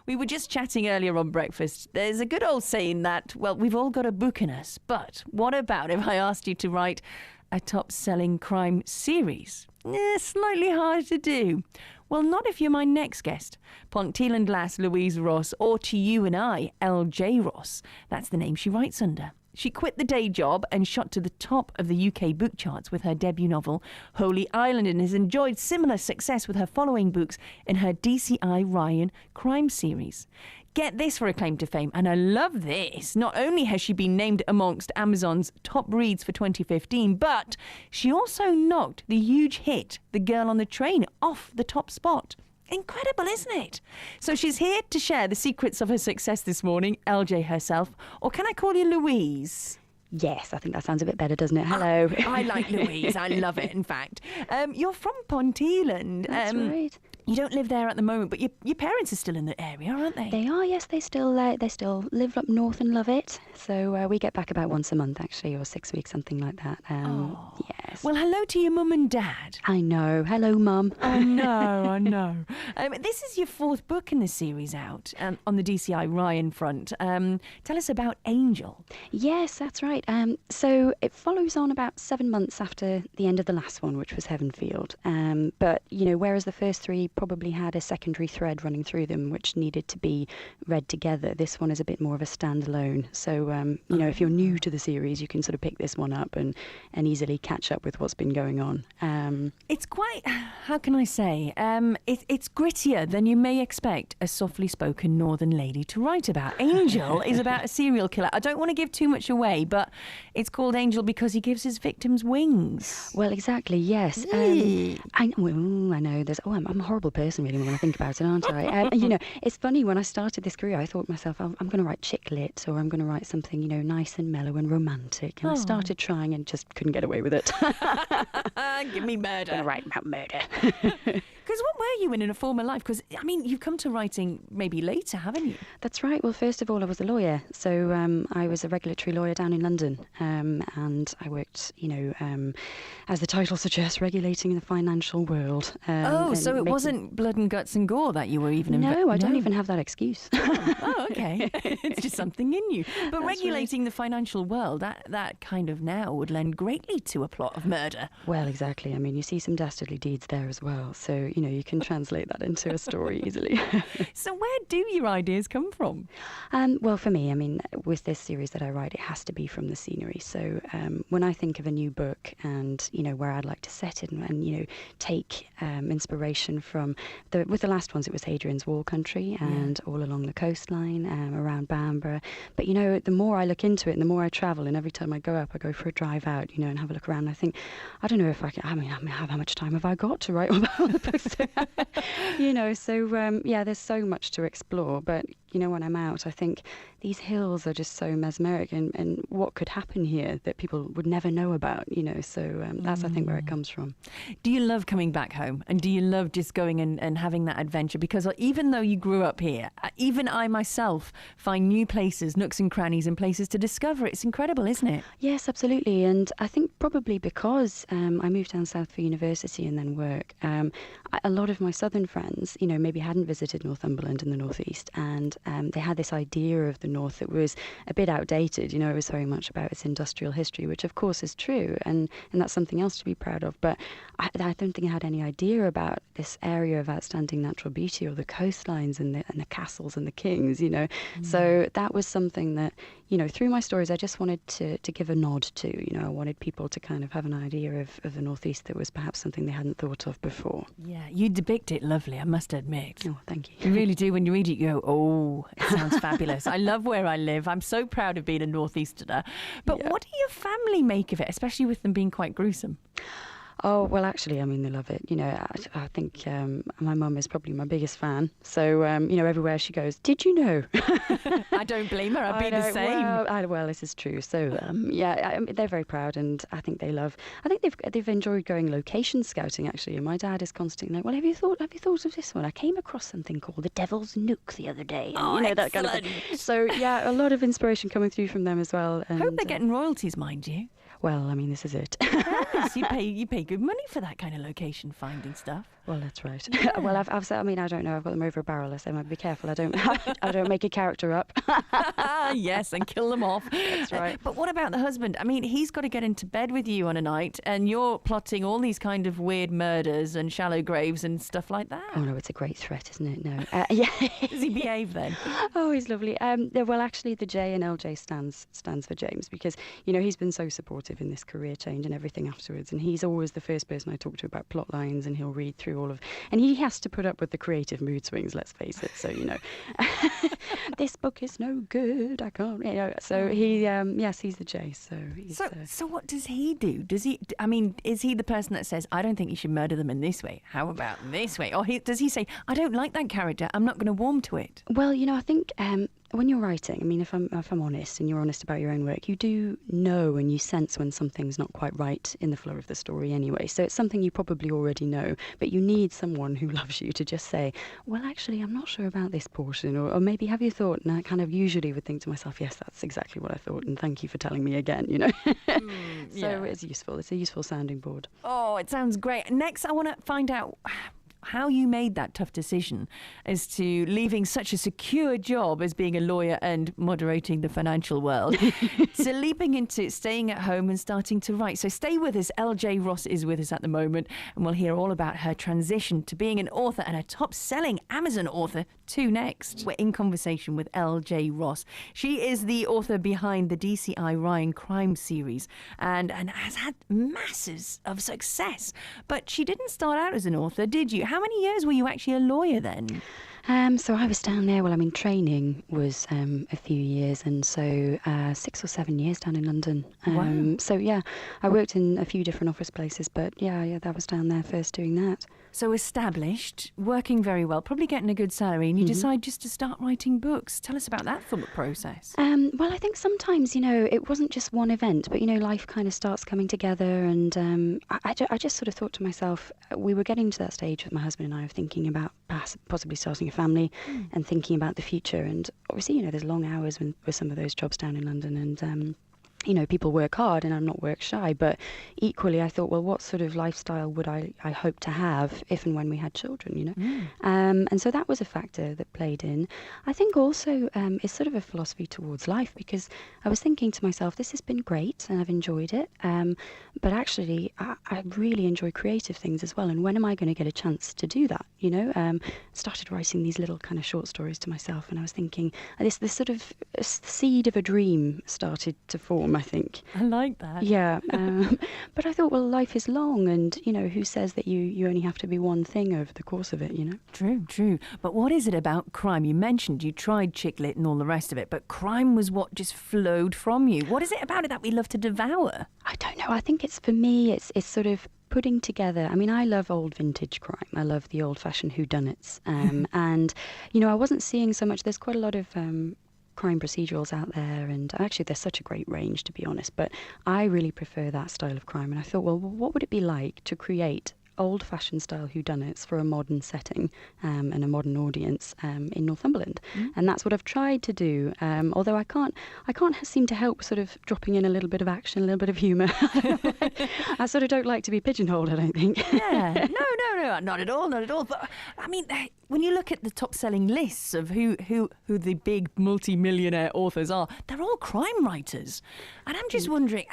We were just chatting earlier on breakfast. There's a good old saying that, well, we've all got a book in us. But what about if I asked you to write a top-selling crime series? Slightly hard to do. Well, not if you're my next guest, Pontylland lass Louise Ross, or to you and I, L.J. Ross. That's the name she writes under. She quit the day job and shot to the top of the UK book charts with her debut novel, Holy Island, and has enjoyed similar success with her following books in her DCI Ryan crime series. Get this for a claim to fame, and I love this. Not only has she been named amongst Amazon's top reads for 2015, but she also knocked the huge hit, The Girl on the Train, off the top spot. Incredible, isn't it? So she's here to share the secrets of her success this morning, LJ herself. Or can I call you Louise? Yes, I think that sounds a bit better, doesn't it? Hello. I like Louise. I love it, in fact. You're from Pontylland. That's right. You don't live there at the moment, but your parents are still in the area, aren't they? They are, yes. They still live up north and love it. So we get back about once a month, actually, or 6 weeks, something like that. Yes. Well, hello to your mum and dad. I know. Hello, Mum. I know. This is your fourth book in the series out on the DCI Ryan front. Tell us about Angel. Yes, that's right. So it follows on about 7 months after the end of the last one, which was Heavenfield. But, whereas the first three probably had a secondary thread running through them, which needed to be read together, this one is a bit more of a standalone. So, if you're new to the series, you can sort of pick this one up and easily catch up with what's been going on. It's quite, how can I say, it's grittier than you may expect a softly spoken northern lady to write about. Angel is about a serial killer. I don't want to give too much away, but it's called Angel because he gives his victims wings. Well, exactly, yes. I know. I'm a horrible person, really, when I think about it, aren't I? It's funny, when I started this career, I thought to myself, I'm going to write chick lit, or I'm going to write something, nice and mellow and romantic. And I started trying and just couldn't get away with it. Give me murder. I'm going to write about murder. Because what were you in a former life? Because, you've come to writing maybe later, haven't you? That's right. Well, first of all, I was a lawyer. So I was a regulatory lawyer down in London. And I worked, as the title suggests, regulating the financial world. So it wasn't blood and guts and gore that you were even No, I don't even have that excuse. Oh, okay. It's just something in you. But That's regulating the financial world, that kind of now would lend greatly to a plot of murder. Well, exactly. You see some dastardly deeds there as well. So, you can translate that into a story easily. So where do your ideas come from? Well, for me, with this series that I write, it has to be from the scenery. So when I think of a new book and, where I'd like to set it and take inspiration from, with the last ones, it was Hadrian's Wall country and all along the coastline, around Bamburgh. But, the more I look into it and the more I travel, and every time I go up, I go for a drive out, and have a look around. I think, I don't know if I can, how much time have I got to write about all the books? There's so much to explore. But, when I'm out, I think these hills are just so mesmeric, and what could happen here that people would never know about, So that's, I think, where it comes from. Do you love coming back home? And do you love just going and having that adventure? Because even though you grew up here, even I myself find new places, nooks and crannies and places to discover. It's incredible, isn't it? Yes, absolutely. And I think probably because I moved down south for university and then work, a lot of my southern friends, maybe hadn't visited Northumberland in the northeast, and they had this idea of the north that was a bit outdated. It was very much about its industrial history, which of course is true, and that's something else to be proud of. But I don't think I had any idea about this area of outstanding natural beauty, or the coastlines and the castles and the kings. So that was something that, through my stories, I just wanted to give a nod to. I wanted people to kind of have an idea of the northeast that was perhaps something they hadn't thought of before. Yeah, you depict it lovely, I must admit. Oh, thank you. You really do. When you read it, you go, oh, it sounds fabulous. I love where I live. I'm so proud of being a northeasterner. But what do your family make of it, especially with them being quite gruesome? Oh, well, actually, they love it. I think my mum is probably my biggest fan. So, everywhere she goes, did you know? I don't blame her. I'd be the same. Well, this is true. So, they're very proud, and I think they love. I think they've enjoyed going location scouting, actually. And my dad is constantly like, well, have you thought of this one? I came across something called the Devil's Nook the other day. And, that kind of thing. So, a lot of inspiration coming through from them as well. And, hope they're getting royalties, mind you. Well, this is it. Yes, you pay good money for that kind of location finding stuff. Well, that's right. Yeah. Well, I've said, I mean, I don't know. I've got them over a barrel. I say, be careful. I don't I don't make a character up. Yes, and kill them off. That's right. But what about the husband? I mean, he's got to get into bed with you on a night, and you're plotting all these kind of weird murders and shallow graves and stuff like that. Oh no, it's a great threat, isn't it? No. Yeah. Does he behave then? Oh, he's lovely. Well, actually, the J in LJ stands for James, because he's been so supportive in this career change and everything afterwards, and he's always the first person I talk to about plot lines, and he'll read through and he has to put up with the creative mood swings. Let's face it. So this book is no good. I can't. So he, yes, he's the J. So what does he do? Does he? I mean, is he the person that says, "I don't think you should murder them in this way. How about this way?" Or does he say, "I don't like that character. I'm not going to warm to it"? Well, I think when you're writing, I mean, if I'm honest, and you're honest about your own work, you do know and you sense when something's not quite right in the flow of the story anyway. So it's something you probably already know, but you need someone who loves you to just say, well, actually, I'm not sure about this portion, or maybe have you thought? And I kind of usually would think to myself, yes, that's exactly what I thought, and thank you for telling me again, So it's useful. It's a useful sounding board. Oh, it sounds great. Next, I want to find out how you made that tough decision as to leaving such a secure job as being a lawyer and moderating the financial world to leaping into staying at home and starting to write. So stay with us. LJ Ross is with us at the moment, and we'll hear all about her transition to being an author and a top-selling Amazon author too next. We're in conversation with LJ Ross. She is the author behind the DCI Ryan crime series and has had masses of success. But she didn't start out as an author, did you? How many years were you actually a lawyer then? So I was down there, training was a few years, and so 6 or 7 years down in London. Wow. So yeah, I worked in a few different office places, but yeah, that was down there first doing that. So established, working very well, probably getting a good salary, and you decide just to start writing books. Tell us about that thought process. Well, I think sometimes, it wasn't just one event, but, life kind of starts coming together, and I just sort of thought to myself, we were getting to that stage with my husband and I of thinking about possibly starting a family and thinking about the future. And obviously, there's long hours with some of those jobs down in London, and people work hard, and I'm not work shy, but equally I thought, well, what sort of lifestyle would I hope to have if and when we had children, And so that was a factor that played in. I think also it's sort of a philosophy towards life, because I was thinking to myself, this has been great and I've enjoyed it, but actually I really enjoy creative things as well, and when am I going to get a chance to do that, Started writing these little kind of short stories to myself, and I was thinking this sort of seed of a dream started to form, I think. I like that. Yeah. But I thought, well, life is long, and, who says that you only have to be one thing over the course of it, True. But what is it about crime? You mentioned you tried chick lit and all the rest of it, but crime was what just flowed from you. What is it about it that we love to devour? I don't know. I think for me, it's sort of putting together, I love old vintage crime. I love the old-fashioned whodunits. And, I wasn't seeing so much. There's quite a lot of crime procedurals out there, and actually there's such a great range, to be honest, but I really prefer that style of crime. And I thought, well, what would it be like to create old-fashioned style whodunits for a modern setting and a modern audience in Northumberland? And that's what I've tried to do, although I can't seem to help sort of dropping in a little bit of action, a little bit of humour. I sort of don't like to be pigeonholed, I don't think. Yeah, no, not at all. But when you look at the top-selling lists of who the big multi-millionaire authors are, they're all crime writers. And I'm just wondering,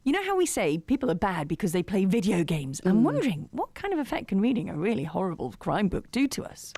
you know how we say people are bad because they play video games? I'm wondering, what kind of effect can reading a really horrible crime book do to us?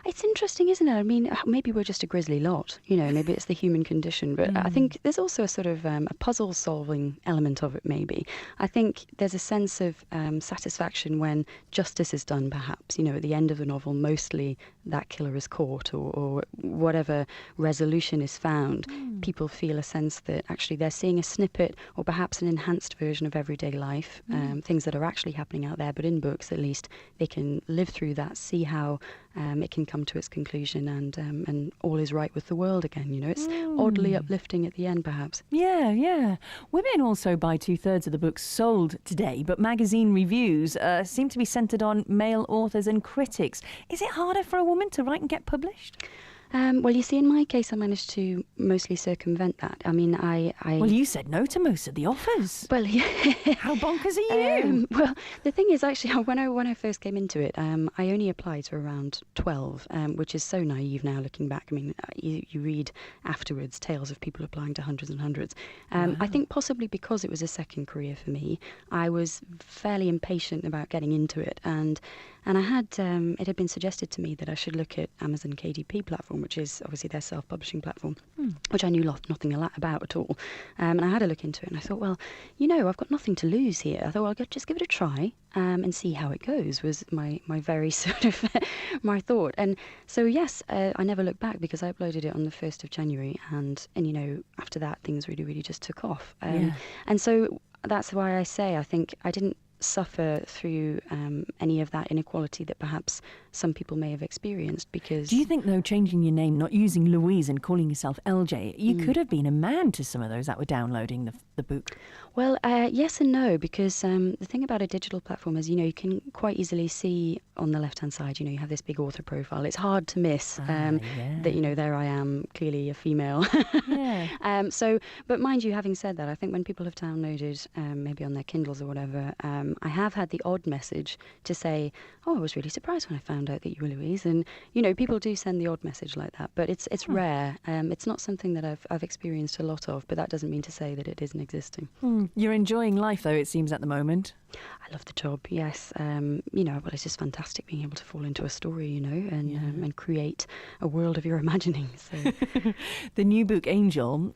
It's interesting, isn't it? Maybe we're just a grisly lot, maybe it's the human condition, but I think there's also a sort of a puzzle-solving element of it, maybe. I think there's a sense of satisfaction when justice is done, perhaps. At the end of the novel, mostly that killer is caught, or whatever resolution is found. People feel a sense that actually they're seeing a snippet, or perhaps an enhanced version of everyday life, things that are actually happening out there, but in books, at least, they can live through that, see how it can come to its conclusion, and all is right with the world again. It's oddly uplifting at the end, perhaps. Yeah. Women also buy 2/3 of the books sold today, but magazine reviews seem to be centred on male authors and critics. Is it harder for a woman to write and get published? Well, you see, in my case, I managed to mostly circumvent that. I mean, Well, you said no to most of the offers. Well, yeah. How bonkers are you? Well, the thing is, actually, when I first came into it, I only applied to around 12, which is so naive now looking back. I mean, you read afterwards tales of people applying to hundreds and hundreds. I think possibly because it was a second career for me, I was fairly impatient about getting into it, and I had it had been suggested to me that I should look at Amazon KDP platform, which is obviously their self-publishing platform, which I knew nothing about at all. And I had a look into it, and I thought, well, I've got nothing to lose here. I thought, well, I'll just give it a try and see how it goes, was my very sort of my thought. And so, yes, I never looked back because I uploaded it on the 1st of January, and after that, things really, really just took off. And so that's why I say I think I didn't suffer through any of that inequality that perhaps some people may have experienced, because... Do you think, though, changing your name, not using Louise and calling yourself LJ, you could have been a man to some of those that were downloading the book? Well, yes and no, because the thing about a digital platform is, you can quite easily see on the left-hand side, you have this big author profile. It's hard to miss that, there I am, clearly a female. But mind you, having said that, I think when people have downloaded, maybe on their Kindles or whatever, I have had the odd message to say, oh, I was really surprised when I found out that you were Louise. And, people do send the odd message like that, but it's rare. It's not something that I've experienced a lot of, but that doesn't mean to say that it isn't existing. You're enjoying life, though, it seems, at the moment. I love the job, yes. Well, it's just fantastic being able to fall into a story, and create a world of your imagining. So. The new book, Angel,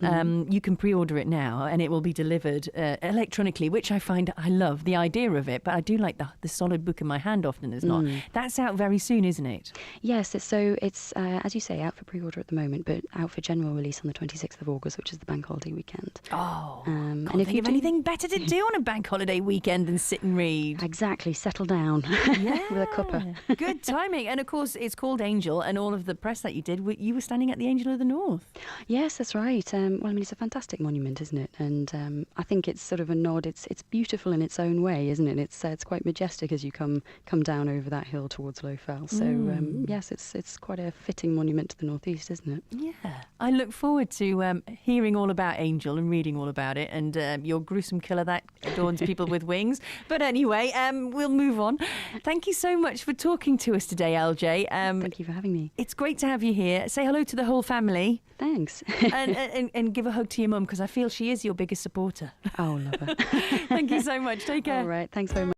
you can pre-order it now, and it will be delivered electronically, which I find I love the idea of it, but I do like the solid book in my hand often is not. That's out very soon, isn't it? Yes, it's as you say, out for pre-order at the moment, but out for general release on the 26th of August, which is the bank holiday weekend. Oh, and if you have anything better to do on a bank holiday weekend than sit and read. Exactly, settle down with a cuppa. Good timing. And of course, it's called Angel, and all of the press that you did, you were standing at the Angel of the North. Yes, that's right. It's a fantastic monument, isn't it? And I think it's sort of a nod. It's beautiful in its own way, isn't it? It's quite majestic as you come down over that hill towards Low Fell. So yes, it's quite a fitting monument to the northeast, isn't it? Yeah. I look forward to hearing all about Angel and reading all about it, and your gruesome killer that adorns people with wings. But anyway, we'll move on. Thank you so much for talking to us today, LJ. Thank you for having me. It's great to have you here. Say hello to the whole family. Thanks. and give a hug to your mum, because I feel she is your biggest supporter. Oh, love her. Thank you so much. Take care. All right. Thanks very much.